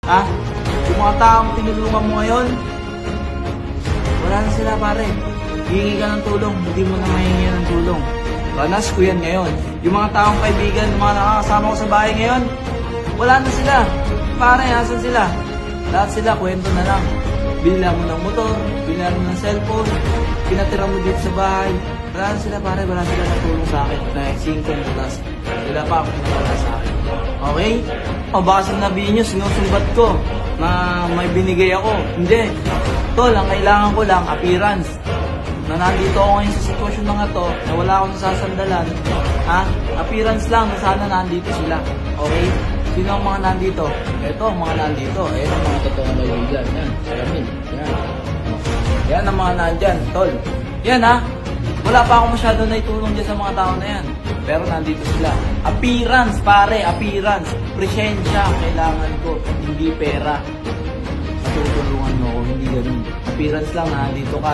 Ha? Yung mga taong tinulungan mo ngayon, wala na sila pare. Hihingi ka ng tulong, hindi mo na mahihingi ng tulong. Ranas ko yan ngayon. Yung mga taong kaibigan, yung mga nakakasama ko sa bahay ngayon, wala na sila. Pare, asan sila? Lahat sila, kwento na lang. Binila mo ng motor, binila mo ng cellphone, pinatira mo dito sa bahay. Wala na sila pare, wala sila natulong sa akin. Na-exing ko yung butas. Wala pa ako pinawala sa akin. Okay? O baka sinabihin nyo, sinusumbat ko na may binigay ako. Hindi. Tol, ang kailangan ko lang, appearance. Na nandito ako ngayon sa sitwasyon na nga to, na wala akong nasasandalan. Ha? Appearance lang na sana nandito sila. Okay? Sino ang mga nandito? Ito ang mga nandito. Ayan ang mga totoong kaibigan. Yan. Salamin. Yan. Yan ang mga nandyan, tol. Yan ha. Wala pa akong masyado na itulong dyan sa mga tao na yan. Pero nandito sila. Appearance, pare. Appearance. Presensya ang kailangan ko. Hindi pera. Matutulungan mo ako. Hindi ganun. Appearance lang na nandito ka.